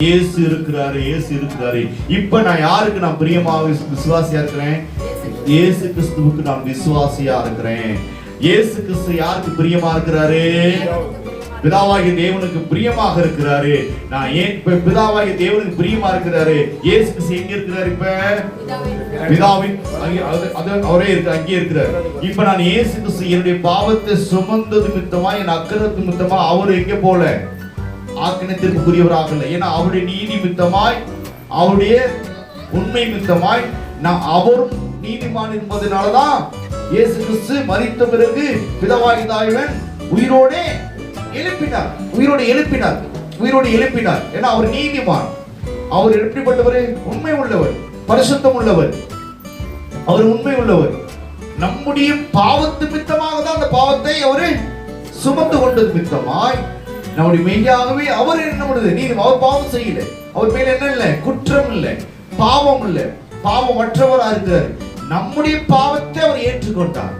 இயேசு இருக்கிறாரு, இயேசு இருக்கிறாரு. இப்ப நான் யாருக்கு நான் பிரியமாக விசுவாசியா இருக்கிறேன்? இயேசு கிறிஸ்துவுக்கு நான் விசுவாசியா இருக்கிறேன். இயேசு கிறிஸ்து யாருக்கு பிரியமா இருக்கிறாரு? பிதாவாகிய தேவனுக்கு பிரியமாக இருக்கிறாரு. நான் ஏன் இப்ப பிதாவாகிய தேவனுக்கு பிரியமா இருக்கிறாரு? இயேசு கிறிஸ்து எங்க இருக்கிறாரு? இப்ப பிதாவின் அவரே இருக்கு, அங்கே இருக்கிறார். இப்ப நான் இயேசு கிறிஸ்து என்னுடைய பாவத்தை சுமந்தது நிமித்தமா, என் அக்கிரமத்து நிமித்தமா அவரு எங்க போல ஆக்கினத்திற்குரியவராக இல்லை. ஏன்னா அவருடைய நீதி மித்தமாய், அவருடைய உண்மை மித்தமாய் நான் அவரும் நீதிமான் என்பதனாலதான் இயேசு கிறிஸ்து மரித்த பிறகு பிதாவாகிய தேவன் உயிரோடு எழுப்பினார். ஏன்னா அவர் நீதிமான். அவர் எப்படிப்பட்டவர்? உண்மை உள்ளவர், பரிசுத்தம் உள்ளவர். அவர் உண்மை உள்ளவர். நம்முடைய பாவத்து மித்தமாக தான் அந்த பாவத்தை அவரு சுமந்து கொண்டது மித்தமாய் நம்முடைய மெய்யாகவே அவர் என்ன பண்ணுது? நீதி. அவர் பாவம் செய்யல, அவர் மேல என்ன இல்லை? குற்றம் இல்லை, பாவம் இல்லை, பாவமற்றவரா இருக்கிறார். நம்முடைய பாவத்தை அவர் ஏற்றுக்கொண்டார்.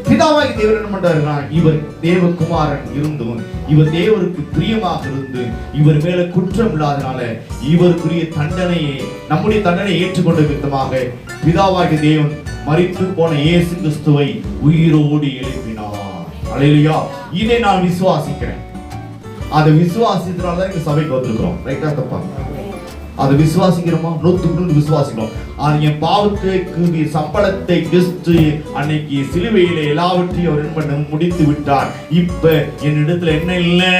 பிதாவாகி தேவர் என்ன பண்றாருன்னா, இவர் தேவகுமாரன் இருந்தும், இவர் தேவருக்கு பிரியமாக இருந்து, இவர் மேல குற்றம் இல்லாதனால இவருக்குரிய தண்டனையை, நம்முடைய தண்டனை ஏற்றுக்கொண்ட விதமாக பிதாவாகி தேவன் மரித்து போன இயேசு கிறிஸ்துவை உயிரோடு எழுப்பினார். அல்லேலூயா. இதை நான் விசுவாசிக்கிறேன். அதை விசுவாசித்தனாலதான் இந்த சபைக்கு வந்திருக்கிறோம். ரைட்டா தப்பா? அதை விசுவாசிக்கிறோமா? 100% விசுவாசிக்கிறோம். அது என் பாவத்துக்கு சம்பளத்தை கிறிஸ்து அன்னைக்கு சிலுவையில எல்லாவற்றையும் அவர் என்ன பண்ண முடித்து விட்டார். இப்ப என்னிடத்துல என்ன இல்லை?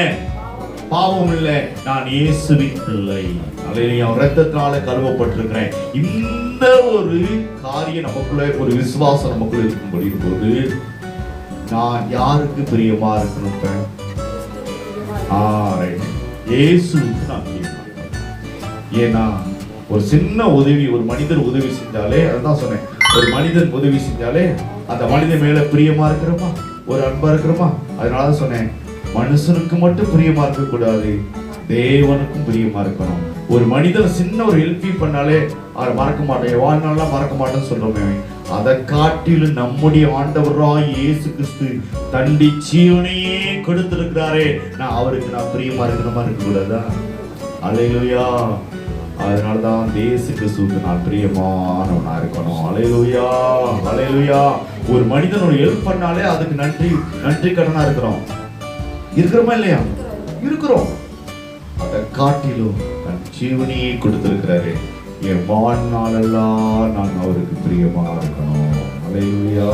பாவம் இல்லை. நான் இயேசுவின் பிள்ளை. அல்லேலூயா. இரத்தத்தினால கழுவப்பட்டிருக்கிறேன். இந்த ஒரு காரியம் நமக்குள்ள, ஒரு விசுவாசம் நமக்குள்ள இருக்கும்படி போது நான் யாருக்கு பிரியமா இருக்கணும்? இயேசுவுக்கு நான் பிரியமா. ஏன்னா ஒரு சின்ன உதவி, ஒரு மனிதர் உதவி செஞ்சாலே, அதான் சொன்னேன், ஒரு மனிதன் உதவி செஞ்சாலே அந்த மனிதன் மேல பிரியமா இருக்கிறோமா, ஒரு அன்பா இருக்கிறோமா? அதனாலதான் சொன்னேன், மனுஷனுக்கு மட்டும் பிரியமா இருக்க கூடாது, தேவனுக்கும் பிரியமா இருக்கணும். ஒரு மனிதன் சின்ன ஒரு ஹெல்ப் பண்ணாலே அவர் மறக்க மாட்டேன், வாழ்நாள்லாம் மறக்க மாட்டேன்னு சொல்றோமே, அதை காட்டிலும் நம்முடைய ஆண்டவராய் இயேசு கிறிஸ்து தண்டி ஜீவனையே கொடுத்திருக்கிறாரே, நான் அவருக்கு நான் பிரியமா இருக்கணுமா? இருக்க கூடாதா? அல்லேலூயா. அதனாலதான் இயேசு கிறிஸ்துவுக்கு நான் பிரியமானவனா இருக்கணும். அல்லேலூயா, அல்லேலூயா. ஒரு மனிதன் ஒரு ஹெல்ப் பண்ணாலே அதுக்கு நன்றி கடனா இருக்கிறோமா இல்லையா? இருக்கிறோம். அதை காட்டிலும் தன் ஜீவனையே கொடுத்திருக்கிறாரு. என் வாழ்நாளெல்லாம் நான் அவருக்கு பிரியமா இருக்கணும். அல்லேலூயா.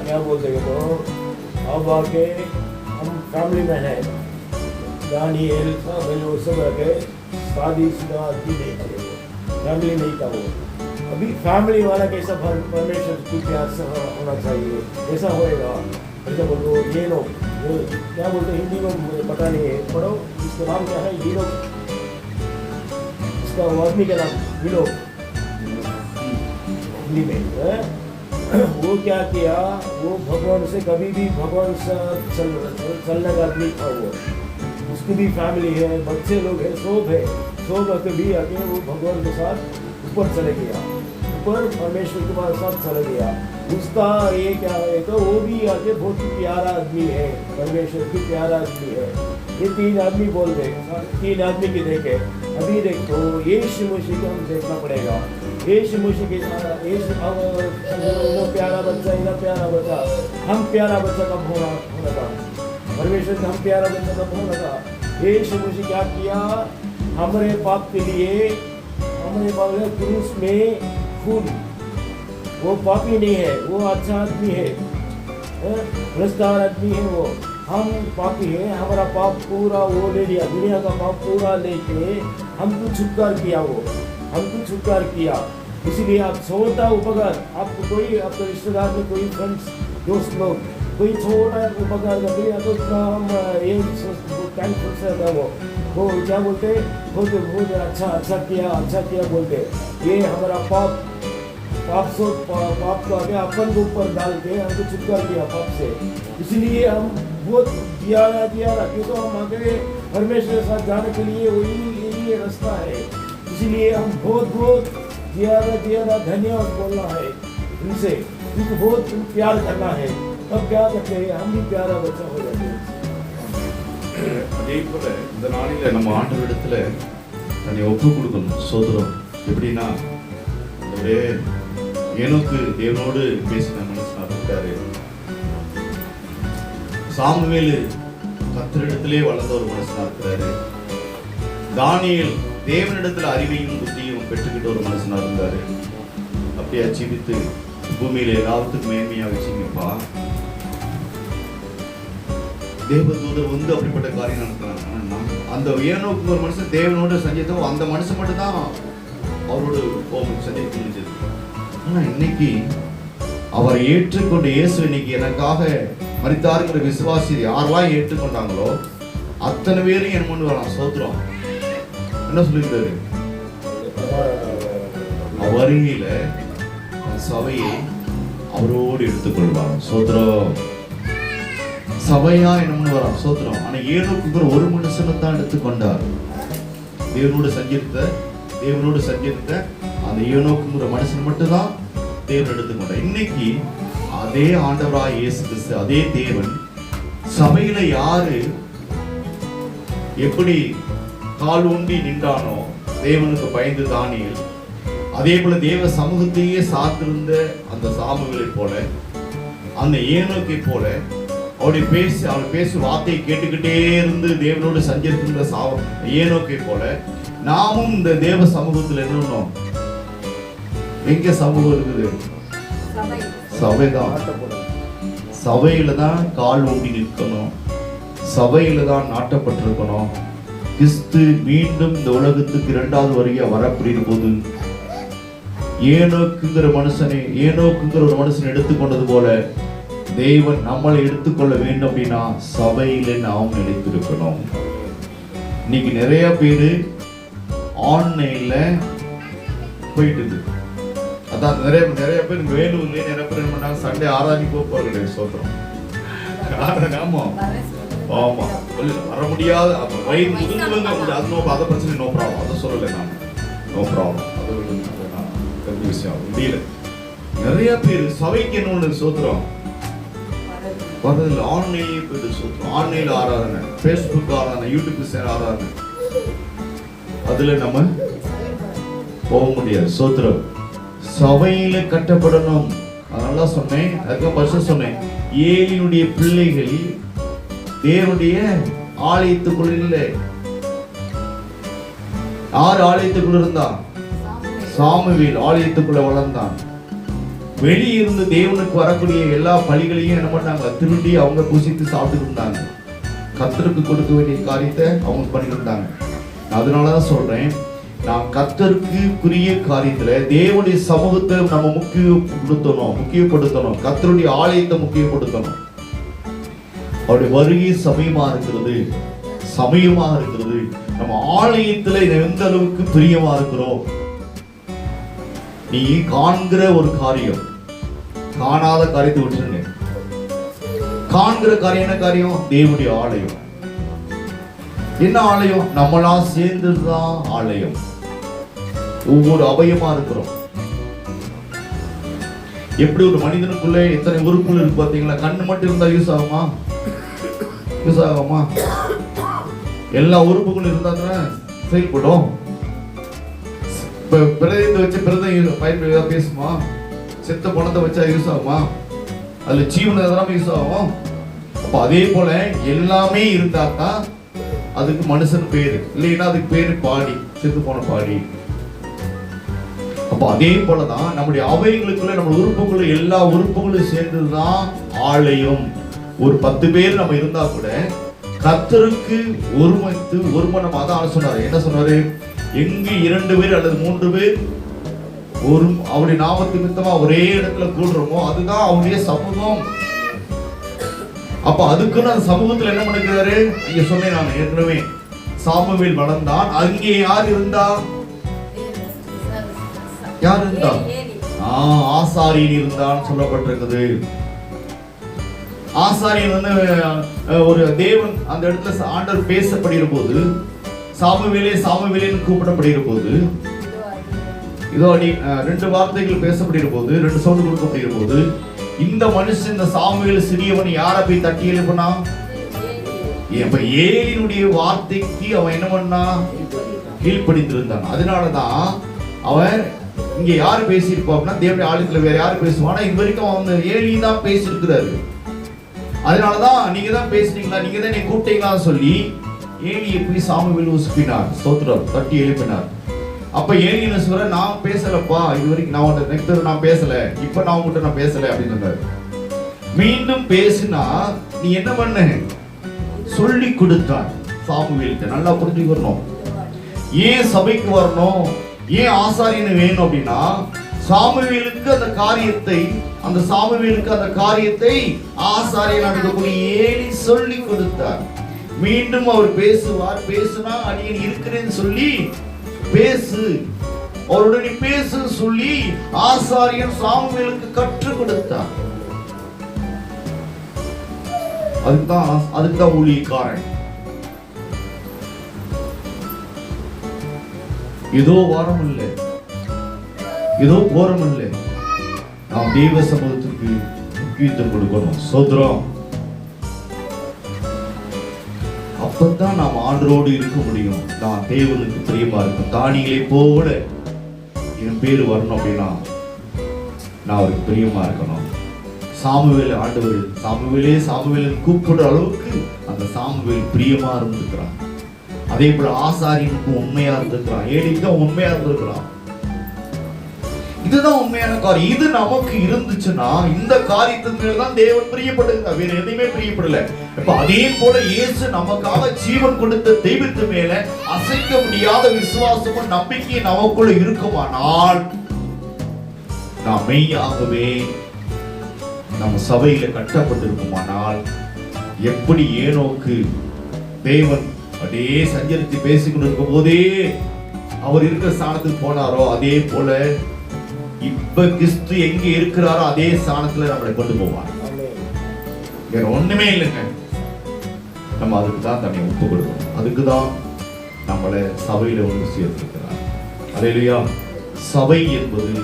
क्या बोलते हैं? तो अब आके हम फैमिली में है, दानियल वो सब आके शादीशुदा आदमी नहीं थे, फैमिली नहीं था वो. अभी फैमिली वाला कैसा परमेश्वर की प्यार से होना चाहिए, ऐसा होएगा. ऐसा बोलो ये लोग क्या बोलते हैं हिंदी में, मुझे पता नहीं है, पढ़ो. इसका नाम क्या है? ये लोग, इसका आदमी का नाम ये लोग हिंदी में. वो क्या किया? वो भगवान से कभी भी, भगवान से चलने का आदमी था वो. उसकी भी फैमिली है, बच्चे लोग हैं, सब कभी आके वो भगवान के साथ ऊपर चले गया, ऊपर परमेश्वर के साथ चले गया. उसका ये क्या है? तो वो भी आके बहुत ही प्यारा आदमी है, परमेश्वर की प्यारा आदमी है. ये 3 आदमी बोल रहे, 3 आदमी की देखे. अभी देखो यीशु मसीह को हम देखना पड़ेगा. यीशु मसीह के प्यारा बच्चा, हम प्यारा बच्चा कब होना था? परमेश्वर का हम प्यारा बच्चा कब होना था? यीशु मसीह क्या किया? हमारे पाप के लिए, हमारे पाप क्रूस में खून. वो पापी नहीं है, वो अच्छा आदमी है, भ्रष्टाचार आदमी है वो. हम पापी है, हमारा पाप पूरा वो ले लिया, दुनिया का पाप पूरा लेके हमको छुटकार किया. वो हमको छुटकार किया. इसीलिए आप छोटा उपकार, आपको कोई, आपके रिश्तेदार में कोई फ्रेंड्स, दोस्त लोग कोई छोटा उपकार कर दिया तो इतना हम ये थैंकफुल से वो क्या बोलते, बहुत अच्छा किया बोलते. ये हमारा पाप को आगे अपन के ऊपर डाल के हमको छुटकार किया पाप से. इसलिए हम बहुत जिया क्योंकि हम आगे परमेश्वर के साथ जाने के लिए वही रास्ता है. इसलिए हम बहुत ज्यादा धन्यवाद बोलना है इनसे, क्योंकि बहुत प्यार करना है. तब क्या करते हैं? हम भी प्यारा बच्चा हो जाते हैं. அதே போல இந்த நாளில நம்ம ஆண்டவரிடத்துல தன்னை ஒப்பு கொடுக்கணும். சோதரம் எப்படின்னா, ஒரே ஏனோக்கு தேவனோடு பேசின மனுஷனா இருக்காரு. சாமுவேல் கர்த்தரிடத்திலே வளர்ந்த ஒரு மனுஷனா இருக்கிறாரு. தானியேல் தேவனிடத்துல அறிவையும் புத்தியும் பெற்றுக்கிட்ட ஒரு மனுஷனா இருந்தாரு. அப்படியே ஜீவித்து பூமியில எல்லாத்துக்கும் மேன்மையா வச்சுங்கப்பா. தேவதூதர் வந்து அப்படிப்பட்ட காரியம் நடத்துறாங்க. அந்த ஏனோக்கு ஒரு மனுஷன் தேவனோட சஞ்சரித்தோம், அந்த மனுஷன் மட்டும் தான் அவரோட சஞ்சரிக்க முடிஞ்சது. ஆனா இன்னைக்கு அவரை ஏற்றுக்கொண்ட இயேசு இன்னைக்கு எனக்காக மரித்தாருங்கிற விசுவாசி யாரெல்லாம் ஏற்றுக்கொண்டாங்களோ அத்தனை பேரும் என் முன் வரலாம். சோத்திரம் என்ன சொல்லியிருக்காரு? வருகையில சபையை அவரோடு எடுத்துக்கொள்வார். சோத்திரம் சபையா என்ன வரா. சோத்திரம். ஆனா ஏனோக்கு ஒரு மனுஷனை தான் எடுத்துக்கொண்டார். தேவனோடு சஞ்சரித்த அந்த ஏனோக்குங்கிற மனுஷன் மட்டும் தான் தேவன் எடுத்துக்கொண்டார். இன்னைக்கு அதே ஆண்டவராய் இயேசு கிறிஸ்து, அதே தேவன் சபையில யாரு எப்படி கால் ஊண்டி நின்றானோ தேவனுக்கு பயந்து தானியேல், அதே போல தேவ சமூகத்தையே சார்ந்திருந்த அந்த சாமுவேலை போல, அந்த ஏனோக்கை போல அவருடைய பேசும் வார்த்தையை கேட்டுக்கிட்டே இருந்து தேவனோடு சஞ்சரிக்கின்ற ஏனோக்கை போல நாமும் இந்த தேவ சமூகத்தில் என்ன எங்க சமூகம் இருக்குது? சபைதான். சபையில தான் கால் ஊண்டி நிற்கணும். சபையில தான் நாட்டப்பட்டிருக்கணும். கிறிஸ்து மீண்டும் இந்த உலகத்துக்கு 2வது வருகையா வரக்கூடிய போது ஏனோக்குங்கிற ஒரு மனுஷனை எடுத்துக்கொண்டது போல தேவன் நம்மளை எடுத்துக்கொள்ள வேண்டும். அப்படின்னா சபையில நாம் நிலைத்திருக்கணும். இன்னைக்கு நிறைய பேரு ஆன்லைன்ல போயிட்டு இருக்கு. அதான் நிறைய பேர் வேலூர்ல நிறைய பேர் என்ன பண்ணாங்க, சண்டே ஆராதிக்க போறாங்க. சோத்திரம். ஆமா ஆமா வர முடியாது. வயிறு முதுகுவங்க அதை பிரச்சனை நோ ப்ராப்ளம். அதை சொல்லலை நான், நோ ப்ராப்ளம். அது விஷயம் முடியல. நிறைய பேர் சபைக்கு என்ன சோத்திரம் வரதில்லை. ஆன்லைன்லயே போயிட்டு சோத்திரம். ஆன்லைன்ல ஆராதனை, ஃபேஸ்புக் ஆராதனை, யூடியூப் சேனல் ஆராதனை, அதுல நம்ம போக முடியாது. சோத்திரம். சபையில கட்டப்படணும். அதனால சொன்னேன், அதுக்கு பரிசு சொன்னேன், ஏலியினுடைய பிள்ளைகள் தேவனுடைய ஆலயத்துக்குள் இல்லை. யார் ஆலயத்துக்குள்ள இருந்தான்? சாமுவேல் ஆலயத்துக்குள்ள வளர்ந்தான். வெளியிருந்து தேவனுக்கு வரக்கூடிய எல்லா பலிகளையும் என்ன பண்ணாங்க, திருடி அவங்க புசித்து சாப்பிட்டு இருந்தாங்க. கர்த்தருக்கு கொடுக்க வேண்டிய காரியத்தை அவங்க பண்ணிட்டு இருந்தாங்க. அதனாலதான் சொல்றேன், நாம் கர்த்தருக்குரிய காரியத்துல தேவனுடைய சமூகத்தை நம்ம முக்கியப்படுத்தணும். கர்த்தருடைய ஆலயத்தை முக்கியப்படுத்தணும். அவருடைய வருகை சமயமாக இருக்கிறது. நம்ம ஆலயத்துல எந்த அளவுக்கு பிரியமா இருக்கிறோம். நீ காண்கிற ஒரு காரியம், காணாத காரியத்தை விட்டுருங்க. காண்கிற காரியம் என்ன காரியம்? தேவனுடைய ஆலயம். என்ன ஆலயம்? நம்மளா சேர்ந்துதான் ஆலயம். ஒவ்வொரு அவயமா இருக்கிறோம். எப்படி ஒரு மனிதனுக்குள்ள எத்தனை உறுப்புகள் இருக்கு பாத்தீங்களா? கண்ணு மட்டும் இருந்தா யூஸ் ஆகுமா? எல்லா உறுப்புகளும் இருந்தா தானே செயல்படும். பிரதத்தை வச்சு பிரதம் பேசுமா? செத்த பணத்தை வச்சா யூஸ் ஆகுமா? அதுல ஜீவன எதெல்லாம் யூஸ் ஆகும். அப்ப அதே போல எல்லாமே இருந்தா தான் அதுக்கு மனுஷன் பேரு, இல்லைன்னா அதுக்கு பேரு பாடி, செத்து போன பாடி. அப்ப அதே போலதான் நம்முடைய அவைகளுக்குள்ள நம்ம உறுப்புக்குள்ள எல்லா உறுப்புகளும் சேர்ந்ததுதான் ஆலயம். ஒரு 10 பேர் நம்ம இருந்தா கூட கர்த்தருக்கு ஒருமனம். அதான் சொன்னாரு. என்ன சொன்னாரு? எங்கு 2 பேர் அல்லது 3 பேர் அவருடைய நாமத்து நிமித்தமா ஒரே இடத்துல கூடுறோமோ அதுதான் அவருடைய சமூகம். அப்ப அதுக்குன்னு அந்த சமூகத்துல என்ன பண்ணுகிறாரு? இங்க சொன்னேன் நான் ஏற்கனவே, சாமுவேல் வளர்ந்தான். அங்கே யார் இருந்தா? ஆசாரியன் இருந்தான் சொல்லப்பட்டிருக்குது. ஆசாரியன் வந்து ஒரு தேவன் அந்த இடத்துல ஆண்டவர் பேசப்படுகிற போது, சாமுவேலேன்னு கூப்பிடப்படுகிற போது, இதோ 2 வார்த்தைகள் பேசப்படுகிற போது, 2 சவுண்ட் கொடுக்கப்படுகிற போது, இந்த மனுஷன் இந்த சாமுவேல் சிறியவன் யாரை போய் தட்டி எழுப்பினா? இப்ப ஏலியினுடைய வார்த்தைக்கு அவன் என்ன பண்ணா? கீழ்ப்படிந்திருந்தான். அதனாலதான் அவன் இங்க யாரு பேசியிருப்பா? தேவனுடைய ஆலயத்துல வேற யாரு பேசுவானா? இது வரைக்கும் அவன் ஏலி தான் பேசியிருக்கிறாரு. அதனாலதான் நீங்க தான் பேசுறீங்களா, நீங்க தான் என்னை கூப்பிட்டீங்களா சொல்லி ஏலியை போய் சாமுவேல் உசுப்பினார். ஸ்தோத்திரம், தட்டி எழுப்பினார். அப்ப ஏலி என்ன சொல்ற? நான் பேசலப்பா, இது வரைக்கும் நான் பேசல, இப்ப நான் உங்ககிட்ட நான் பேசல அப்படின்னு சொன்னாரு. மீண்டும் பேசினா நீ என்ன பண்ண? சொல்லி கொடுத்தார் சாமுவேலுக்கு. நல்லா புரிஞ்சுக்கணும். ஏன் சபைக்கு வரணும், ஏன் ஆசாரியன் வேணும் அப்படின்னா, சாமுவேலுக்கு அந்த காரியத்தை ஆசாரியனாக இருக்கக்கூடிய ஏலி சொல்லி கொடுத்தார். மீண்டும் அவர் பேசுவார். பேசுனா அடியேன் இருக்கிறேன்னு சொல்லி பேசு, அவருடைய பேசு சொல்லி ஆசாரியன் சாமுவேலுக்கு கற்றுக் கொடுத்தார். அதுக்குதான் ஊழியக்காரன். ஏதோ வாரம் இல்லை, ஏதோ போரம் இல்லை, நாம் தெய்வ சமூகத்துக்கு முக்கியத்துவம் கொடுக்கணும். சோதரம், அப்பதான் நாம் ஆண்டரோடு இருக்க முடியும். நான் தேவனுக்கு பிரியமா இருக்கும். தானியலை போல என் பேரு வரணும் அப்படின்னா நான் அவருக்கு பிரியமா இருக்கணும். சாமுவேல் ஆண்டவர் சாமுவேலை கூப்பிடுற அளவுக்கு அந்த சாமுவேல் பிரியமா இருந்திருக்கிறான். அதே போல ஆசாரியனுக்கு உண்மையா இருந்திருக்கிறான். ஏலிக்கு உண்மையா இருந்திருக்கிறான். இதுதான் உண்மையான காரியம். இது நமக்கு இருந்துச்சுன்னா இந்த காரியத்தின் மேலதான் தேவன் பிரியப்படுங்க, வேற எதையுமே பிரியப்படல. இப்ப அதே போல இயேசு நமக்காக ஜீவன் கொடுத்த தெய்வத்து மேல அசைக்க முடியாத விசுவாசமும் நம்பிக்கையும் நமக்குள்ள இருக்குமானால் நாம் மெய்யாகவே நம்ம சபையில கட்டப்பட்டிருக்குமானால், எப்படி ஏனோக்கு தேவன் அப்படியே சஞ்சரித்து பேசிக்கொண்டு இருக்கும் போதே அவர் இருக்கிற ஸ்தானத்துக்கு போனாரோ, அதே போல இப்ப கிறிஸ்து எங்க இருக்கிறாரோ அதே ஸ்தானத்துல நம்மளை கொண்டு போவார். வேற ஒண்ணுமே இல்லைங்க. நம்ம அதுக்கு தான் தன்னை ஒப்பு கொடுக்கணும். அதுக்கு தான் நம்மளை சபையில ஒன்று சேர்த்திருக்கிறார். அல்லேலூயா. சபை என்பது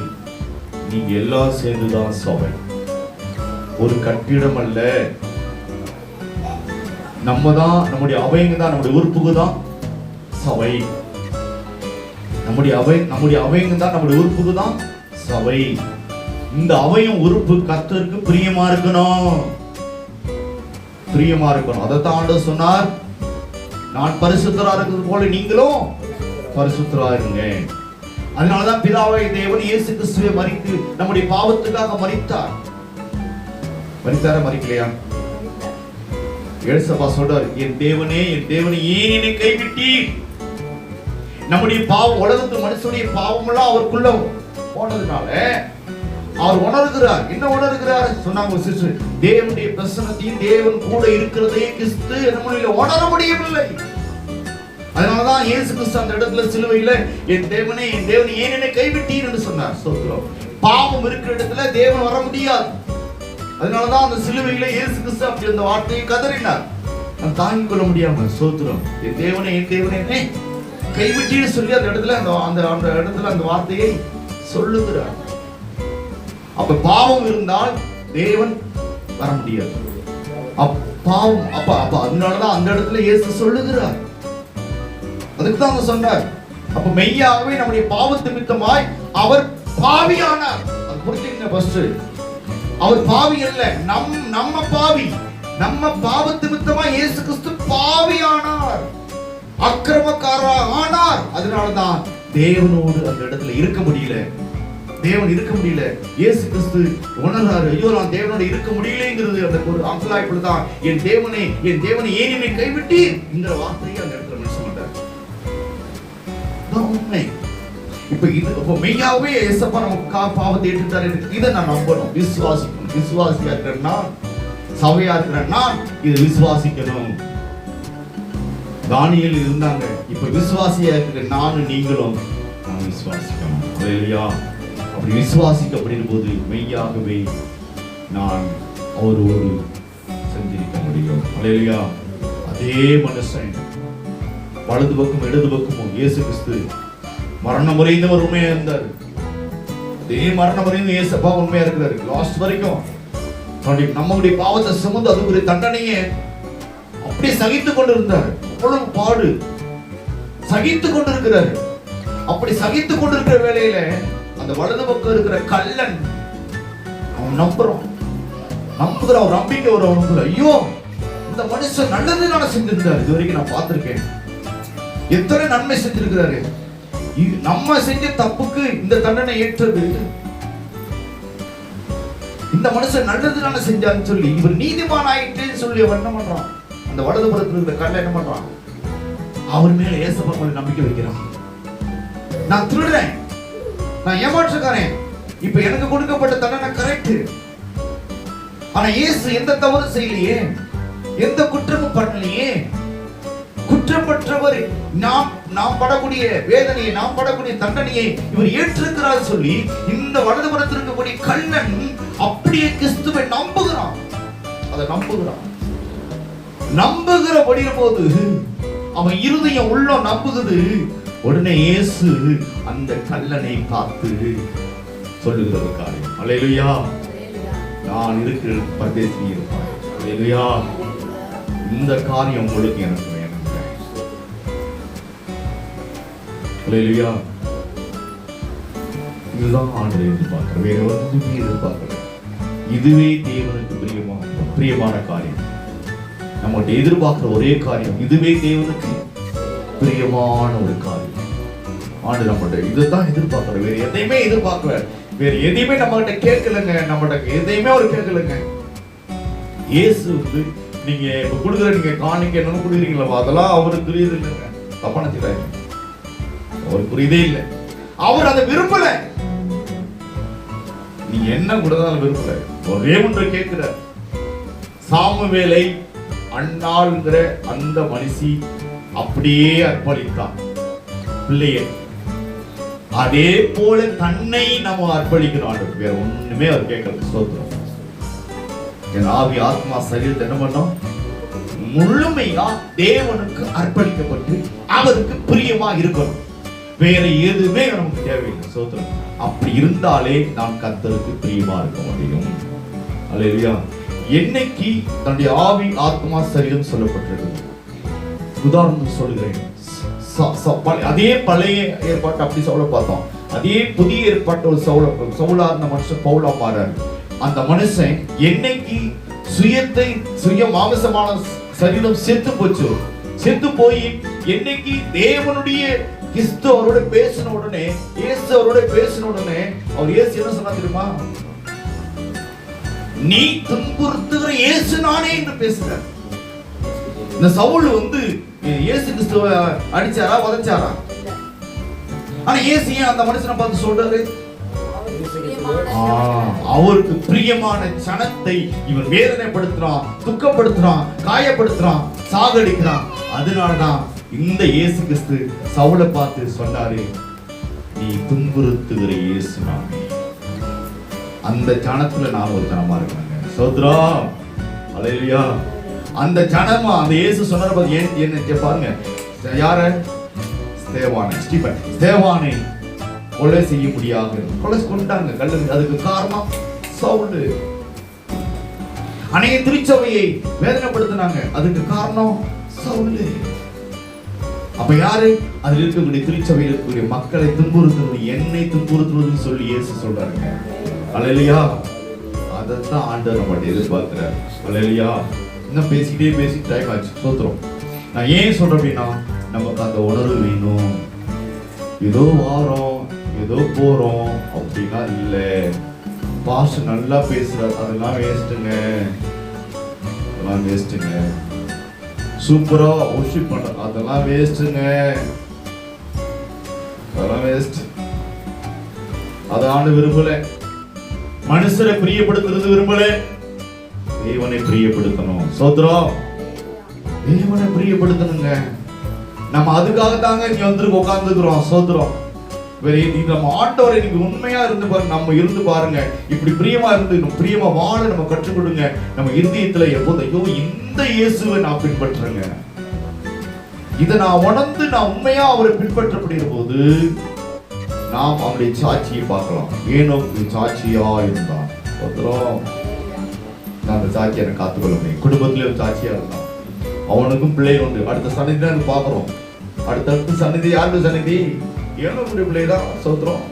நீங்க எல்லாம் சேர்ந்துதான் சபை, ஒரு கட்டிடம் அல்ல. நம்ம தான், நம்முடைய அவைங்க தான், நம்முடைய உறுப்புக்கு தான் சபை. நம்முடைய அவைங்க தான், நம்முடைய உறுப்புக்கு தான் சபை. இந்த அவையும் உறுப்பு கர்த்தருக்கு பிரியமா இருக்கணும். அதைத்தான் ஆண்டவர் சொன்னார், நான் பரிசுத்தரா இருக்கிறது போல நீங்களும் பரிசுத்தரா இருங்க. அதனாலதான் பிதாவாகிய தேவன் இயேசு கிறிஸ்துவை மரித்து நம்முடைய பாவத்துக்காக மரித்தாரா மரிக்கலையா? ஏசப்பா சொல்றார், என் தேவனே ஏன் என்னை கைவிட்டீர்? நம்முடைய பாவம், உலகத்து மனுஷனுடைய பாவம் எல்லாம் அவருக்குள்ள போனதுனால அவர் உணர்கிறார். என்ன உணர்கிறார் சொன்னாங்க சிஸ்டர், தேவனுடைய பிரசன்னத்தையும் தேவன் கூட இருக்கிறதையே கிறிஸ்து நம்மளால உணர முடியவில்லை. அதனாலதான் இயேசு கிறிஸ்து அந்த இடத்துல சிலுவையில என் தேவனே ஏன் என்னை கைவிட்டீர் என்று சொன்னார். ஸ்தோத்திரம். பாவம் இருக்கிற இடத்துல தேவன் வர முடியாது. அதனாலதான் அந்த சிலுவையில இயேசு கிறிஸ்து அப்படி அந்த வார்த்தையை கதறினார். நான் தாங்கிக் கொள்ள முடியாம, ஸ்தோத்திரம், என் தேவனே கைவிட்டீன்னு சொல்லி அந்த இடத்துல அந்த வார்த்தையை சொல்லுகிறார். அப்ப பாவம் இருந்தால் தேவன் வர முடியாது. பாவம் அப்ப அதனாலதான் அந்த இடத்துல இயேசு சொல்லுகிறார். அதுக்கு தான் அவங்க சொன்னார். அப்ப மெய்யாகவே நம்முடைய பாவத்து நிமித்தமாய் அவர் பாவியானார். அது புரிஞ்சுங்க. ஃபர்ஸ்ட் அவர் பாவி அல்ல, நம்ம பாவி. நம்ம பாவத்து நிமித்தமாய் இயேசு கிறிஸ்து பாவியானார், அக்கிரமக்காரர் ஆனார். அதனாலதான் தேவனோடு அந்த இடத்துல இருக்க முடியல. இயேசு கிறிஸ்து உணர்றாரு, ஐயோ நான் தேவனோட இருக்க முடியலங்கிறது. அந்த ஒரு அங்கலாய்ப்புலதான் என் தேவனை ஏன் என்னை கைவிட்டீர் என்கிற வார்த்தையை அந்த இடத்துல மென்ஷன் பண்றாரு. உண்மை. இப்ப மெய்யாவே ஏசப்பா நமக்கு பாவத்தை ஏற்றுட்டாரு. இதை நான் நம்பணும், விசுவாசிக்கணும். விசுவாசியா இருக்கிறேன்னா, சபையா இருக்கிறேன்னா இதை விசுவாசிக்கணும். தானியேல் இருந்தாங்க. இப்ப விசுவாசியா இருக்கிற நானும் நீங்களும் நான் விசுவாசிக்கணும். அல்லேலூயா. அப்படி விசுவாசிக்கப்படும் போது மெய்யாகவே நான் அவரோடு சஞ்சரிக்க முடியும். அல்லேலூயா. அதே மனுஷன் வலது பக்கம் இடது பக்கமும் இயேசு கிறிஸ்து மரணம் வரையும் அவர் உண்மையா இருந்தார். அதே மரணம் வரையும் இயேசப்பா உண்மையா இருக்கிறாரு. லாஸ்ட் வரைக்கும் நம்முடைய பாவத்தை சுமந்து அதுக்கு ஒரு தண்டனையே அப்படி சகித்துக் கொண்டிருந்தார். அவ்வளவு பாடு சகித்துக் கொண்டிருக்கிறார். அப்படி சகித்துக் கொண்டிருக்கிற வேளையில அந்த வலது பக்கம் இருக்கிற கள்ளன் அவன் நம்புகிறான். ஒரு நம்பிக்கை வரும். ஐயோ, இந்த மனுஷன் நல்லது தானே செஞ்சிருந்தாரு. இது வரைக்கும் நான் பார்த்திருக்கேன். எத்தனை நன்மை செஞ்சிருக்கிறாரு. நம்ம செஞ்ச தப்புக்கு இந்த தண்டனை ஏற்றது. இந்த மனுஷன் நல்லது தானே செஞ்சான்னு சொல்லி இவர் நீதிமான் ஆயிட்டேன்னு சொல்லி அவன் என்ன பண்றான்? அந்த வலதுபுறத்தில் இருக்கிற கல்ல என்ன பண்றான்? அவர் மேல ஏசப்பா மேல நம்பிக்கை வைக்கிறான். நான் திருடுறேன், நான் ஏமாற்றுக்காரன், இப்ப எனக்கு கொடுக்கப்பட்ட தண்டனை கரெக்ட். ஆனா இயேசு எந்த தவறு செய்யலையே, எந்த குற்றமும் பண்ணலையே. குற்றமற்றவர் நாம் படக்கூடிய வேதனையை, நாம் படக்கூடிய தண்டனையை இவர் ஏற்றிருக்கிறார் சொல்லி இந்த வலதுபுறத்தில் இருக்கக்கூடிய கள்ளன் அப்படியே கிறிஸ்துவை நம்புகிறான். அதை நம்புகிற போது அவன் இருதயம் உள்ள நம்புகிறது. உடனே இயேசு அந்த கள்ளனை பார்த்து சொல்லுகிறது காரியம், அல்லேலூயா, நான் இருக்கிற பரதேசி இருப்பான். அல்லேலூயா, இந்த காரியம் உங்களுக்கு எனக்கு வேணும். அல்லேலூயா, இதுதான் ஆண்டவர் எதிர்பார்க்கிற, வேற ஒன்றுமே எதிர்பார்க்கல. இதுவே தேவனுக்கு பிரியமான காரியம். நம்மகிட்ட எதிர்பார்க்கிற ஒரே காரியம், இதுவே தேவனுக்கு பிரியமான ஒரு காரியம். ஆண்டு நம்மகிட்ட இதுதான் எதிர்பார்க்கிற, வேற எதையுமே எதிர்பார்க்கல, வேற எதையுமே நம்ம கிட்ட கேட்கலங்க. நம்மகிட்ட எதையுமே அவர் கேட்கலங்க. இயேசு வந்து நீங்க இப்ப கொடுக்குற நீங்க காணிக்க என்ன கொடுக்குறீங்களா, அதெல்லாம் அவருக்கு புரியுது இல்லைங்க. தப்பான செய்றாங்க, அவருக்கு புரியுதே இல்லை. அவர் அதை விரும்பல. நீங்க என்ன கொடுத்தாலும் விரும்பல. ஒரே ஒன்று கேட்கிற, சாமுவேலை அன்னாள்ங்கிற அந்த மனுஷி அப்படியே அர்ப்பணித்தான் பிள்ளையை. அதே போல தன்னை நம்ம அர்ப்பணிக்கிறோம். வேற ஒண்ணுமே அவர் கேட்கறது. ஸ்தோத்திரம். என் ஆவி ஆத்மா சரீரத்தை என்ன பண்ணோம்? முழுமையா தேவனுக்கு அர்ப்பணிக்கப்பட்டு அவருக்கு பிரியமா இருக்கணும். வேற எதுவுமே நமக்கு தேவையில்லை. ஸ்தோத்திரம். அப்படி இருந்தாலே நாம் கர்த்தருக்கு பிரியமா இருக்க முடியும். அல்லேலூயா. என்னைக்கு தன்னுடைய ஆவி ஆத்மா சரீரம் சொல்லப்பட்டிருக்கு. உதாரணம் சொல்லுகிறேன். அதே பழைய ஏற்பாட்டு அப்படி சவுல பார்த்தோம். அதே புதிய ஏற்பாட்டு ஒரு சவுலா இருந்த மனுஷன் பவுலா மாறாரு. அந்த மனுஷன் என்னைக்கு சுய மாமிசமான சரீரம் செத்து போச்சு, செத்து போய் என்னைக்கு தேவனுடைய கிறிஸ்து அவரோட பேசின உடனே, இயேசு அவரோட பேசின உடனே அவர் இயேசு என்ன சொன்னா தெரியுமா? நீ துன்புறுத்துகிற இயேசு நானே என்று பேசுறார். இந்த சவுல் வந்து இயேசு கிறிஸ்துவை அடிச்சாரா உதைச்சாரா? ஆனா இயேசு ஏன் அந்த மனுஷனை பார்த்து சொல்றாரு? அவருக்கு பிரியமான சனத்தை இவன் வேதனைப்படுத்துறான், துக்கப்படுத்துறான், காயப்படுத்துறான், சாகடிக்கிறான். அதனாலதான் இந்த இயேசு கிறிஸ்து சவுலை பார்த்து சொன்னாரு, நீ துன்புறுத்துகிற இயேசு நானே. அந்த ஜனத்துல நான் ஒரு ஜனமா இருக்காங்க. சோத்ரா, அல்லேலூயா. அந்த ஜனமா அந்த இயேசு சொன்னாரு. என்ன பாருங்க, யார? ஸ்தேவானை கொலை செய்ய முடியாது, கொலை கொண்டாங்க கல்லு. அதுக்கு காரணம் சவுல். அநேக திருச்சபையை வேதனைப்படுத்தினாங்க, அதுக்கு காரணம் சவுல். அப்ப யாரு? அதில் இருக்கக்கூடிய திருச்சபையில் இருக்கக்கூடிய மக்களை துன்புறுத்துவது, என்னை துன்புறுத்துவதுன்னு சொல்லி இயேசு சொல்றாங்க. அல்லேலூயா. அதைத்தான் ஆண்டவர் நம்மகிட்ட எதிர்பார்க்கிறார். அல்லேலூயா. இன்னும் பேசிட்டே டைம் ஆச்சு. ஸ்தோத்திரம். நான் ஏன் சொல்றேன் அப்படின்னா, நமக்கு அந்த உணர்வு வேணும். ஏதோ வாரோம், ஏதோ போறோம் அப்படின்னா இல்ல. பாஸ்டர் நல்லா பேசுறாரு, அதெல்லாம் வேஸ்ட்டுங்க, அதெல்லாம் வேஸ்ட்டுங்க. சூப்பரா வொர்ஷிப் பண்ற, அதெல்லாம் வேஸ்ட்டுங்க, அதெல்லாம் வேஸ்ட். அதான் விரும்பல. மனுஷரை பிரியப்படுத்துறது விரும்பல, தேவனை பிரியப்படுத்தணும். சோத்ரம், தேவனை பிரியப்படுத்தணுங்க. நம்ம அதுக்காக தாங்க இங்க வந்து உட்கார்ந்துக்கிறோம். சோத்ரம். வேற நம்ம ஆண்டவரை நீங்க உண்மையா இருந்து பாருங்க, நம்ம இருந்து பாருங்க. இப்படி பிரியமா இருந்து பிரியமா வாழ நம்ம கற்றுக் கொடுங்க. நம்ம இருதயத்துல எப்போதும் ஐயோ இந்த இயேசுவை நான் பின்பற்றுறேங்க, இதை நான் உணர்ந்து நான் உண்மையா அவரை பின்பற்றப்படுகிற போது நாம் அவருடைய சாட்சியை பார்க்கலாம். ஏனோக்கு சாட்சியா இருந்தான். நான் அந்த சாட்சியை காத்துக்கொள்ள முடியும். குடும்பத்திலே ஒரு சாட்சியா இருந்தான். அவனுக்கும் பிள்ளைகள் உண்டு. அடுத்த சன்னிதி தான் பார்க்கிறோம். அடுத்தடுத்த சன்னிதி யாருக்கு சன்னிதி? ஏனோக்குடைய பிள்ளை தான். சோத்திரம்.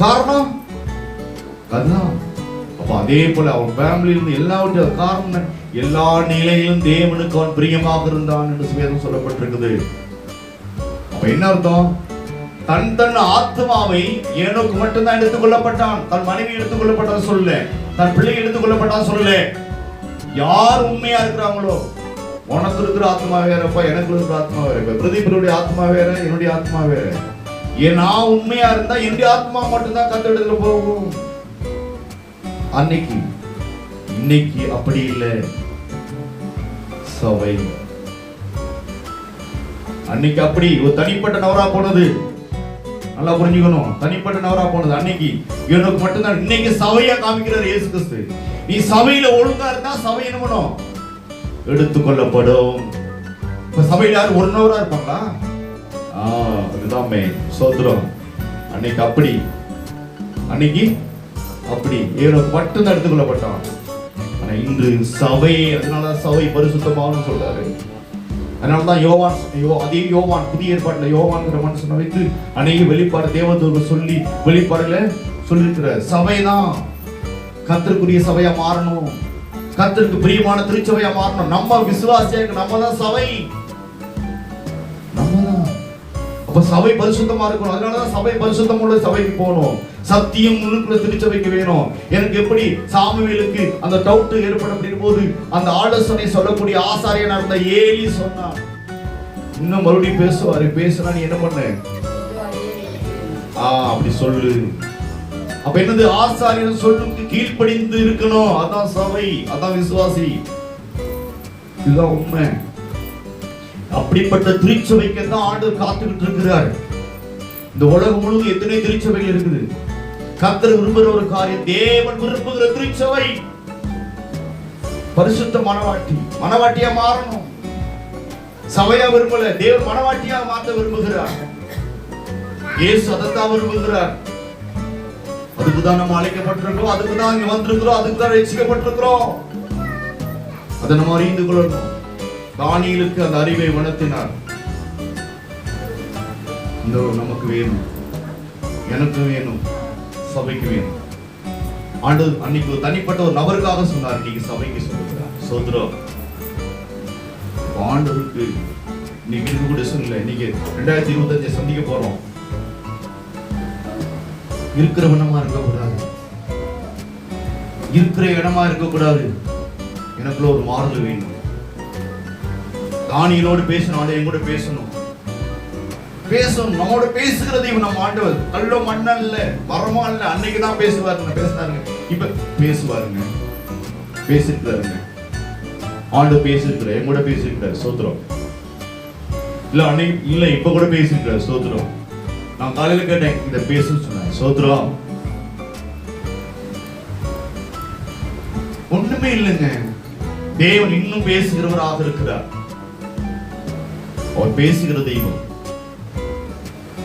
காரணம் அதுதான். அப்ப அதே போல அவன் ஃபேமிலியில இருந்து எல்லாவற்றையும் காரணம் எல்லா நிலையிலும் தேவனுக்கு அவன் பிரியமாக இருந்தான் என்று வேதம் சொல்லப்பட்டிருக்குது. அப்ப என்ன அர்த்தம்? தன் ஆத்மாவை ஏனோக்கு மட்டும்தான் எடுத்துக் கொள்ளப்பட்டான். தன் மனைவி எடுத்துக் கொள்ளப்பட்டான் சொல்லல, தன் பிள்ளை எடுத்துக் கொள்ளப்பட்டான் சொல்லல. யார் உண்மையா இருக்கிறாங்களோ, உனக்கு இருக்கிற ஆத்மா வேறப்பா, எனக்கு இருக்கிற ஆத்மா வேற, பிரதீபனுடைய ஆத்மா வேற, என்னுடைய ஆத்மா வேற. நான் உண்மையா இருந்தா என்னுடைய ஆத்மா மட்டும்தான் கத்தெடுத்துல போகும். அன்னைக்கு இன்னைக்கு அப்படி இல்லை. சபை அன்னைக்கு அப்படி ஒரு தனிப்பட்ட நவரா போனது. நல்லா புரிஞ்சுக்கணும். தனிப்பட்ட நவரா போனது அன்னைக்கு எனக்கு மட்டும்தான். இன்னைக்கு சபையா காமிக்கிறார் இயேசு கிறிஸ்து. நீ சபையில ஒழுங்கா இருந்தா சபை என்ன பண்ணும்? எடுத்துக்கொள்ளப்படும். இப்ப சபையில யாரும் ஒரு நவரா இருப்பாங்களா? அதுதான் சோத்திரம். அன்னைக்கு அப்படி, அன்னைக்கு அப்படி ஏனோக்கு மட்டும்தான் எடுத்துக்கொள்ளப்பட்டான். ஆனா இன்று சபை, அதனாலதான் சபை பரிசுத்தமானு சொல்றாரு. அதனாலதான் யோவான் புதிய ஏற்பாட்டுல யோவான்ங்கிற மனுஷனை வைத்து அநேக வெளிப்பாடு தேவதூதர்கள் சொல்லி வெளிப்பாடுல சொல்லிருக்கிற சபைதான் கர்த்தருக்குரிய சபையா மாறணும். கர்த்தருக்கு பிரியமான திருச்சபையா மாறணும். நம்ம விசுவாசியாக நம்ம தான் சபை, நம்ம தான். அப்ப சபை பரிசுத்தமா இருக்கணும். அதனாலதான் சபை பரிசுத்தம் உள்ள சபைக்கு போகணும். சத்தியம் முழுக்குள்ள திருச்சபைக்கு வேணும். எனக்கு எப்படி சாமுவேலுக்கு அந்த டவுட் ஏற்படும் போது அந்த ஆலோசனை சொல்லக்கூடிய ஆசாரியனா இருந்த ஏலி சொன்னான், இன்னும் மறுபடியும் பேசுவாரு, பேசுனா நீ என்ன பண்ண? அப்படி சொல்லு. அப்ப என்னது? ஆசாரியன் சொல்லுக்கு கீழ்ப்படிந்து இருக்கணும். அதான் சபை, அதான் விசுவாசி. இதுதான் உண்மை. அப்படிப்பட்ட திருச்சபைக்கு தான் ஆண்டவர் காத்துக்கிட்டு இருக்கிறார். இந்த உலகம் முழுவதும் எத்தனை திருச்சபைகள் இருக்குது. கர்த்தர் விரும்புகிற ஒரு காரியம், தேவன் விரும்புகிற திருச்சபை பரிசுத்த மனவாட்டியா மாறணும். சபையா விரும்பல, தேவன் மனவாட்டியா மாற்ற விரும்புகிறார். இயேசு அதைத்தான் விரும்புகிறார். அதுக்குதான் நம்ம அழைக்கப்பட்டிருக்கிறோம், அதுக்குதான் இங்க வந்திருக்கிறோம், அதுக்குதான் ரட்சிக்கப்பட்டிருக்கிறோம். அதை நம்ம அறிந்து கொள்ளணும். தானியேலுக்கு அந்த அறிவை உணர்த்தினார். இந்த நமக்கு வேணும், எனக்கு வேணும், சபைக்கு வேணும். ஆண்டவர் அன்னைக்கு ஒரு தனிப்பட்ட ஒரு நபருக்காக சொன்னார், இன்னைக்கு சபைக்கு சொல்லுகிறார். சோதரம் ஆண்டவருக்கு இன்னைக்கு இருக்க கூட சொல்லல. இன்னைக்கு 2025 சந்திக்க போறோம். இருக்கிற இடமா இருக்கக்கூடாது, இருக்கிற இடமா இருக்கக்கூடாது. எனக்குள்ள ஒரு மாறுதல் வேணும். தானியேலோடு பேசணும், என் கூட பேசணும். நம்மோட பேசுகிறது நம்ம ஆண்டவர். கல்லோ மண்ணல்ல, மரமா இல்ல. அன்னைக்குதான் பேசினாருங்க. இப்ப பேசுவாருங்க, பேசிருக்காருங்க. ஆண்டு பேசிருக்கிற, என் கூட பேசிருக்காரு. சோத்திரம். இல்ல அன்னைக்கு இல்ல, இப்ப கூட பேசிருக்காரு. சோத்திரம். நான் காலையில கேட்டேன், இத பேசுன்னு சொன்னார். சோத்திரம். ஒண்ணுமே இல்லைங்க. தேவன் இன்னும் பேசுகிறவராக இருக்கிறார். அவர் பேசுகிற தெய்வம்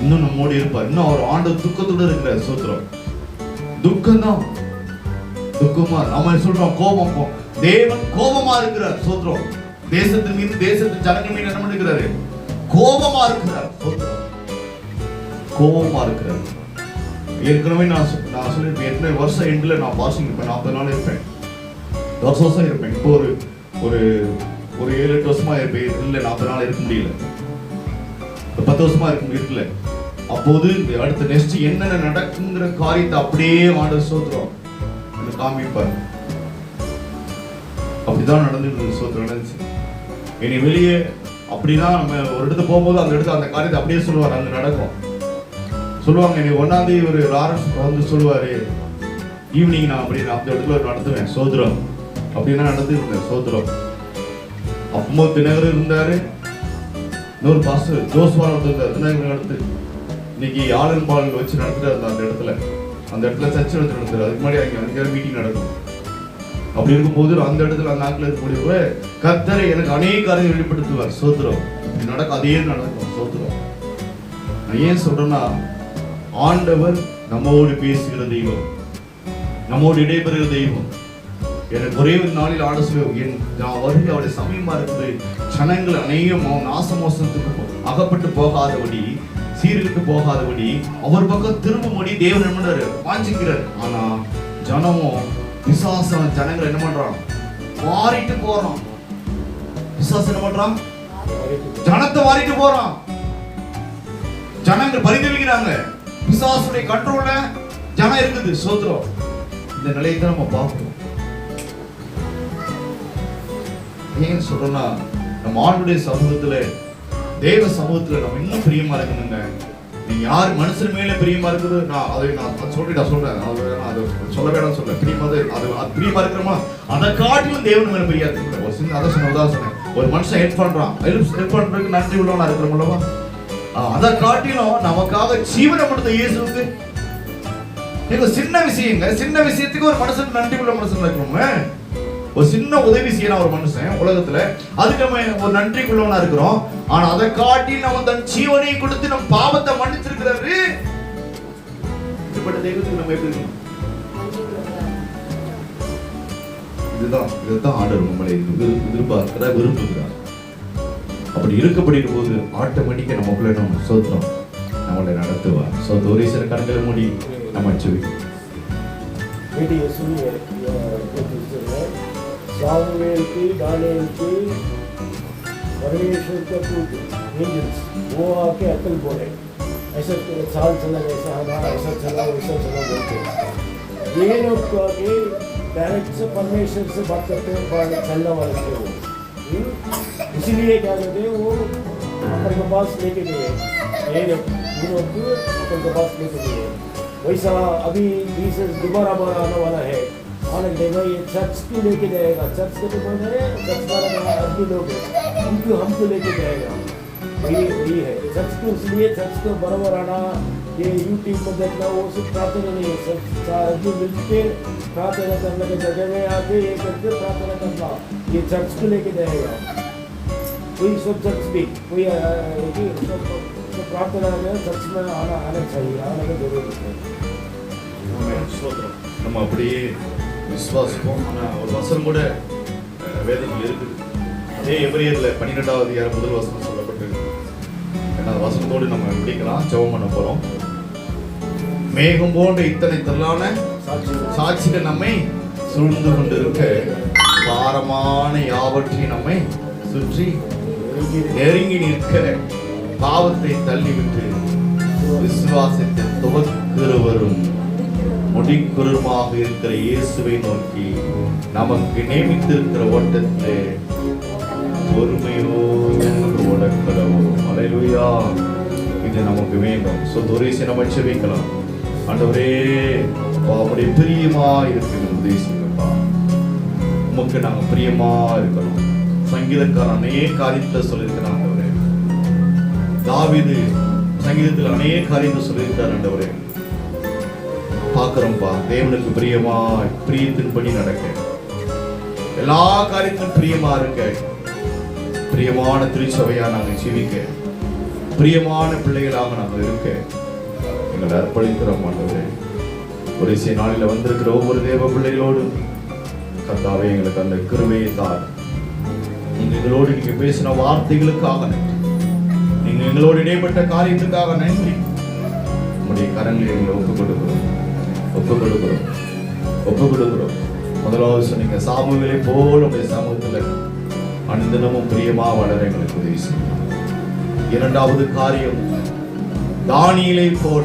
இன்னும் நம்மோடு இருப்பார். இன்னும் அவர் ஆண்டு துக்கத்தோடு இருக்கிறார். சோத்திரம். துக்கம் தான், துக்கமா நம்ம சொல்றோம். கோபம், தேவன் கோபமா இருக்கிறார். சோத்திரம். தேசத்தின் மீது, தேசத்தின் ஜனங்கள் மீது என்ன பண்ணுகிறாரு? கோபமா இருக்கிறார். சோத்திரம். கோபமா இருக்கிறார். ஏற்கனவே நான் சொல்லிருப்பேன், எத்தனை வருஷம் எண்டுல நான் பாசிங் இருப்பேன், 40 நாள் இருப்பேன், வருஷம் இருப்பேன். இப்போ ஒரு 7-8 வருஷமா இருப்பேன். இல்ல 40 நாள் இருக்க முடியல, 10 வருஷமா இருக்க முடியல. அப்போது அடுத்த நெக்ஸ்ட் என்னென்ன நடக்குங்கிற காரியத்தை அப்படியே ஆண்டவர் சோத்திரம் காமிப்பார். அப்படிதான் நடந்துட்டு சோத்திரம் நடந்துச்சு. இனி வெளியே அப்படிதான் நம்ம ஒரு இடத்துக்கு போகும்போது அந்த இடத்துல அந்த காரியத்தை அப்படியே சொல்லுவார். அங்க நடக்கும். சொல்லுவாங்க, இனி 1ஆம் தேதி ஒரு ராரஸ் வந்து சொல்லுவாரு, ஈவினிங் நான் அப்படி அந்த இடத்துல நடத்துவேன். சோத்திரம். அப்படின்னா நடந்து இருந்தேன். சோத்திரம். அப்போ தினகர் இருந்தாரு, இன்னொரு பாஸ்டர் ஜோஸ்வான் இருந்தார். தினகர் நடத்து இன்னைக்கு ஆலன் பால் வச்சு நடத்துட்டு அந்த இடத்துல சர்ச்சை எடுத்து நடத்துறாரு. அதுக்கு முன்னாடி அங்கே மீட்டிங் நடக்கும். அப்படி இருக்கும்போது அந்த இடத்துல அந்த நாட்டில் இருக்கக்கூடிய கர்த்தரை எனக்கு அநேக காரியங்கள் வெளிப்படுத்துவார். சோத்திரம். இப்படி நடக்கும், அதே நடக்கும். சோத்திரம். நான் ஏன் சொல்றேன்னா, ஆண்டவர் நம்மோடு பேசுகிற தெய்வம், நம்மோடு இடைபெறுகிற தெய்வம். எனக்கு ஒரே ஒரு நாளில் ஆட சொல்லி நான் வருகை அவருடைய சமயமா இருக்குது. ஜனங்கள் அநேகம் நாசமோசத்துக்கு அகப்பட்டு போகாதபடி, சீர்கிட்டு போகாதபடி அவர் பக்கம் திரும்பும்படி தேவன் என்ன பண்றாரு? வாஞ்சிக்கிறார். ஆனா ஜனமும் பிசாசம் ஜனங்கள் என்ன பண்றான்? வாரிட்டு போறான். பிசாசு என்ன பண்றான்? ஜனத்தை வாரிட்டு போறான். ஜனங்கள் பரிதவிக்கிறாங்க. பிசாசுடைய கண்ட்ரோல்ல ஜனம் இருக்குது. சோதரம் இந்த நிலையத்தை நம்ம பார்ப்போம். ஏன் சொல்றோம்னா, நம்ம ஆண்டுடைய சமூகத்துல, தேவ சமூகத்துல நம்ம இன்னும் பிரியமா இருக்கணுங்க. நீங்க யார் மனுஷன் மேல பிரியமா இருக்குது, நான் சொல்றேன், அது சொல்ல வேண்டாம் சொல்றேன். பிரியமா அது பிரியமா இருக்கிறோமா, அதை காட்டிலும் தேவன் மேல பிரியா இருக்கு. ஒரு சின்ன அதை சொன்னேன். ஒரு மனுஷன் ஹெல்ப் பண்றான், ஹெல்ப் பண்றதுக்கு நன்றி உள்ளவனா இருக்கிறோம்லவா, அதை காட்டிலும் நமக்காக ஜீவனை கொடுத்த இயேசுவுக்கு சின்ன விஷயங்க. சின்ன விஷயத்துக்கு ஒரு மனுஷன் நன்றி உள்ள மனுஷன் இருக்கணுங்க. ஒரு சின்ன உதவி செய்யலாம் ஒரு மனுஷன் உலகத்துல, அதுக்கு நம்ம ஒரு நன்றி உள்ளவனா இருக்கிறோம். ஆனா அதை காட்டி நம்ம தன் ஜீவனை கொடுத்து நம்ம பாவத்தை மன்னிச்சிருக்கிறாரு. இப்படிப்பட்ட தெய்வத்துக்கு நம்ம எப்படி இருக்கணும்? இதுதான் ஆண்டவர் நம்மளை எதிர்பார்க்கிறார், விரும்புகிறார். அப்படி இருக்கப்படும் போது ஆட்டோமேட்டிக்கா நமக்குள்ள நம்ம சோத்திரம் நம்மளை நடத்துவார். ஒரு சில கண்களை மூடி நம்ம சொல்லுவோம். सामुएल की, दानियल की, परमेश्वर का कुछ एंजल्स वो आके अकल बोले, ऐसा साल चला, ऐसा हमारा ऐसा चला, वैसा चला बोलते। ये लोग तो आके डायरेक्ट से परमेश्वर से बात करते हैं, चलने वाले थे वो। इसीलिए क्या कहते हैं, वो अपन के पास लेके गए, ये लोग अपन के पास लेके गए। वैसा अभी जीसस दोबारा आने वाला है, आने देगा, ये चर्च को लेके जाएगा। चर्च के तो कौन है? चर्च वाला आदमी लोग है, हमको लेके जाएगा। वही है चर्च को। इसलिए चर्च को बराबर आना, ये यूट्यूब पर देखना, वो सब प्रार्थना नहीं है। सब आदमी मिलके प्रार्थना करने के जगह में आके ये करके प्रार्थना करना, ये चर्च को लेके जाएगा। कोई सब चर्च भी कोई प्रार्थना में चर्च में आना चाहिए, आने की जरूरत है। நம்ம அப்படியே விசுவாசிப்போம். ஆனால் ஒரு வசனம் கூட வேதத்தில் இருக்குது. அதே எபிரேயர்ல 12வது அதிகாரம் முதல் வசனம் சொல்லப்பட்டிருக்கு. ஏன்னா வசனத்தோடு நம்ம முடிக்கலாம், ஜெபம் பண்ண போறோம். மேகம் போன்ற இத்தனை திரளான சாட்சிகள் நம்மை சூழ்ந்து கொண்டிருக்க, பாரமான யாவற்றையும் நம்மை சுற்றி நெருங்கி நிற்க, பாவத்தை தள்ளிவிட்டு விசுவாசத்தை துவக்குறவரும் முடிக்குறமாக இருக்கிற இயேசுவை நோக்கி நமக்கு நியமித்திருக்கிற ஓட்டத்தை பொறுமையோடு ஓடக்கிறோம். அல்லேலூயா. இது நமக்கு வேண்டும். ஒரே நம்ம ஜெபிக்கலாம். ஆண்டவரே, உம்முடைய பிரியமா இருக்கிற உதவி செய்யுங்கப்பா. உமக்கு நாங்கள் பிரியமா இருக்கணும். சங்கீதக்காரன் அநேக காரியத்தை சொல்லியிருக்கிறான் ஆண்டவரே. தாவீது சங்கீதத்தில் அநேக காரியத்தை சொல்லியிருக்கிறார் ஆண்டவரே. பார்க்கிறோம்ப்பா, தேவனுக்கு பிரியமா பிரியத்தின்படி நடக்க, எல்லா காரியத்திலும் பிரியமா இருக்க, பிரியமான திருச்சபையா நாங்கள் ஜீவிக்க, பிரியமான பிள்ளைகளாக நாங்கள் இருக்க எங்களை அர்ப்பணிக்கிறோம் ஆண்டவரே. ஒரு சில நாளில் வந்திருக்கிற ஒவ்வொரு தேவ பிள்ளைகளோடு கர்த்தாவே எங்களுக்கு அந்த கிருபையை தார். நீங்க எங்களோடு நீங்க பேசின வார்த்தைகளுக்காக நன்றி. நீங்க எங்களோடு இடைப்பட்ட காரியத்துக்காக நன்றி. உங்களுடைய கரங்களை எங்களை ஒப்புக் கொடுக்கிறோம். முதலாவது சொன்னீங்க, சாமுவேலை போல் உடைய சமூகத்தில் அனுதினமும் பிரியமா வளர எங்களுக்கு உதவி செய்யும். இரண்டாவது காரியம், தானியேலை போல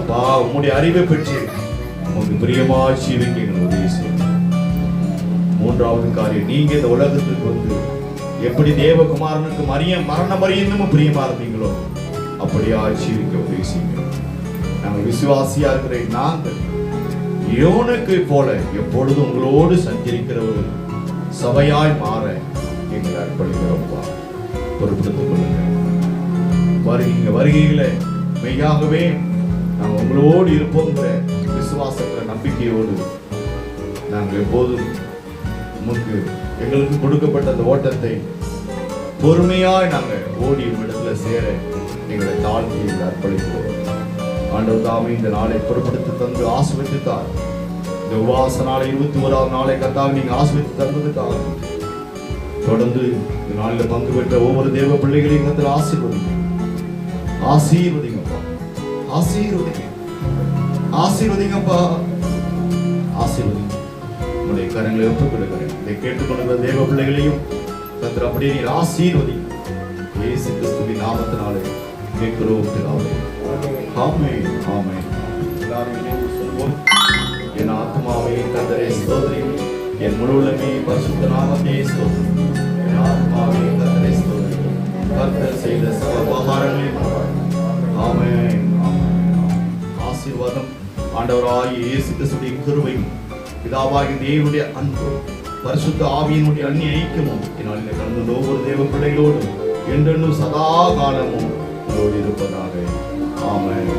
அப்பா உம்முடைய அறிவை பெற்று உங்களுக்கு பிரியமா ஜீவிக்க எங்களுக்கு உதவி செய்யும். மூன்றாவது காரியம், நீங்க இந்த உலகத்துக்கு வந்து எப்படி தேவகுமாரனுக்கு மரண மரியந்தமும் பிரியமா இருந்தீங்களோ அப்படியா ஜீவிக்க உதவி செய்யுங்க. நாங்கள் விசுவாசியா இருக்கிற நாங்கள் யோனுக்கு போல எப்பொழுதும் உங்களோடு சஞ்சரிக்கிற ஒரு சபையாய் மாற எங்களை அர்ப்பணிக்கிறோம்ப்பா. பொறுப்படுத்திக் கொள்ளுங்க. வருகையில மெய்யாகவே நாங்கள் உங்களோடு இருப்போங்கிற விசுவாசங்கிற நம்பிக்கையோடு நாங்கள் எப்போதும் உமக்கு எங்களுக்கு கொடுக்கப்பட்ட அந்த ஓட்டத்தை பொறுமையாய் நாங்கள் ஓடி இடத்துல சேர எங்களை தாழ்த்தி அர்ப்பணிக்கிறோம். ஆண்டவர் தாமே இந்த நாளை பொறுப்படுத்தி தந்து ஆசீர்வதித்தார். இந்த உபவாச நாளை 21ஆம் நாளை கர்த்தாவே நீங்க ஆசீர்வதித்து தந்ததுக்காக தொடர்ந்து இந்த நாளில் பங்கு பெற்ற ஒவ்வொரு தேவ பிள்ளைகளையும் கர்த்தர் ஆசீர்வதிங்கப்பா, ஆசீர்வதிங்கப்பா, ஆசீர்வதிங்க. உங்களுடைய கரங்களை ஒப்புக் கொடுக்கிறேன். இதை கேட்டுக்கொண்டிருக்கிற தேவ பிள்ளைகளையும் கர்த்தர் அப்படியே நீர் ஆசீர்வதிங்க. இயேசு கிறிஸ்துவின் நாமத்தினாலே கேட்கிறோம் பிதாவே. ஆமென், ஆமென். எல்லாரும் இணைந்து சொல்வோம். என் ஆத்மாவே கர்த்தரை ஸ்தோத்திரி, என் முழு உள்ளமே பரிசுத்த நாமத்தை ஸ்தோத்திரி. என் ஆத்மாவே கர்த்தரை ஸ்தோத்திரி, கர்த்தர் செய்த சகல உபகாரங்களையும் மறவாதே. ஆமென், ஆமென். ஆசீர்வாதம் ஆண்டவராகிய இயேசு கிறிஸ்துவின் கிருபையும் பிதாவாகிய தேவனுடைய அன்பும் பரிசுத்த ஆவியினுடைய அந்நிய ஐக்கியமும் என்னால் கடந்த ஒவ்வொரு தேவ பிள்ளைகளோடும் என்றென்றும் சதா காலமும் இருப்பதாக. ஆமென்.